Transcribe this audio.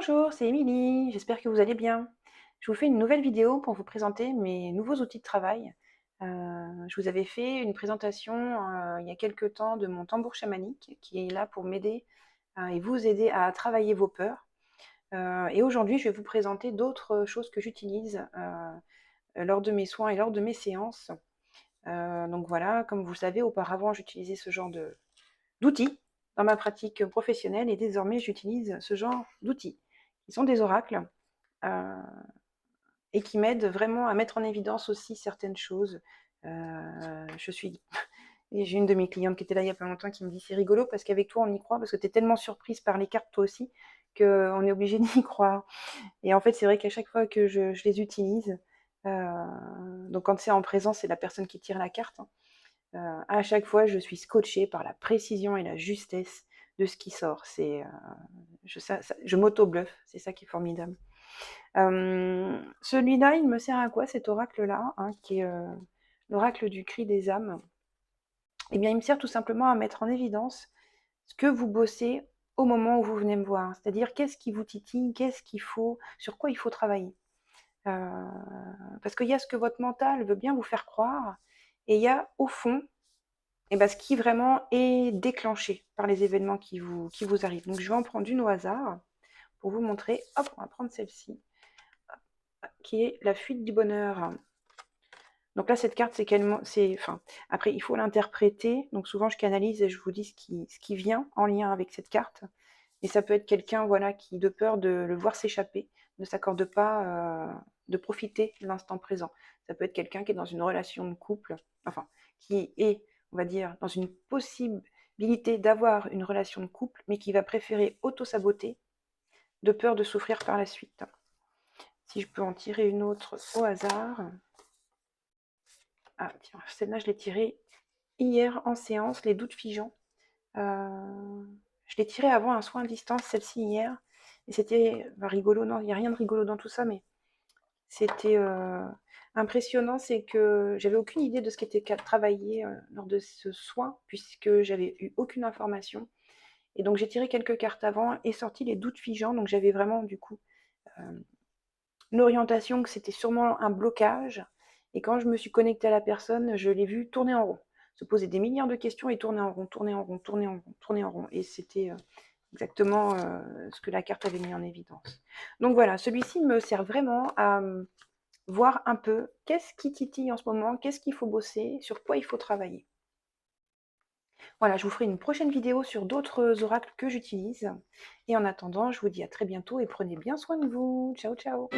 Bonjour, c'est Émilie, j'espère que vous allez bien. Je vous fais une nouvelle vidéo pour vous présenter mes nouveaux outils de travail. Je vous avais fait une présentation il y a quelques temps de mon tambour chamanique qui est là pour m'aider et vous aider à travailler vos peurs. Et aujourd'hui, je vais vous présenter d'autres choses que j'utilise lors de mes soins et lors de mes séances. Donc voilà, comme vous le savez, auparavant, j'utilisais ce genre d'outils dans ma pratique professionnelle et désormais, j'utilise ce genre d'outils qui sont des oracles et qui m'aident vraiment à mettre en évidence aussi certaines choses. Je suis et j'ai une de mes clientes qui était là il y a pas longtemps qui me dit: «C'est rigolo parce qu'avec toi, on y croit parce que tu es tellement surprise par les cartes toi aussi qu'on est obligé d'y croire». Et en fait, c'est vrai qu'à chaque fois que je les utilise, donc quand c'est en présence, c'est la personne qui tire la carte, hein, à chaque fois, je suis scotchée par la précision et la justesse de ce qui sort. Je m'auto-bluffe, c'est ça qui est formidable. Celui-là, il me sert à quoi cet oracle-là, hein, qui est l'oracle du cri des âmes? Eh bien, il me sert tout simplement à mettre en évidence ce que vous bossez au moment où vous venez me voir. C'est-à-dire qu'est-ce qui vous titille, qu'est-ce qu'il faut, sur quoi il faut travailler. Parce qu'il y a ce que votre mental veut bien vous faire croire, et il y a au fond ce qui vraiment est déclenché par les événements qui vous arrivent. Donc je vais en prendre une au hasard pour vous montrer. Hop, on va prendre celle-ci, qui est la fuite du bonheur. Donc là, cette carte, après, il faut l'interpréter. Donc souvent, je canalise et je vous dis ce qui vient en lien avec cette carte. Et ça peut être quelqu'un, voilà, qui, de peur de le voir s'échapper, ne s'accorde pas de profiter de l'instant présent. Ça peut être quelqu'un qui est dans une relation de couple, enfin, qui est, on va dire, dans une possibilité d'avoir une relation de couple, mais qui va préférer auto-saboter de peur de souffrir par la suite. Si je peux en tirer une autre au hasard. Ah, tiens, celle-là, je l'ai tirée hier en séance, les doutes figeants. Je l'ai tirée avant un soin à distance, celle-ci hier. Et c'était rigolo, non, il n'y a rien de rigolo dans tout ça, mais c'était impressionnant, c'est que j'avais aucune idée de ce qui était travaillé lors de ce soin, puisque j'avais eu aucune information. Et donc j'ai tiré quelques cartes avant et sorti les doutes figeants, donc j'avais vraiment du coup l'orientation que c'était sûrement un blocage. Et quand je me suis connectée à la personne, je l'ai vue tourner en rond, se poser des milliards de questions et tourner en rond, tourner en rond, tourner en rond, tourner en rond. Et c'était exactement ce que la carte avait mis en évidence. Donc voilà, celui-ci me sert vraiment à voir un peu qu'est-ce qui titille en ce moment, qu'est-ce qu'il faut bosser, sur quoi il faut travailler. Voilà, je vous ferai une prochaine vidéo sur d'autres oracles que j'utilise. Et en attendant, je vous dis à très bientôt et prenez bien soin de vous. Ciao, ciao!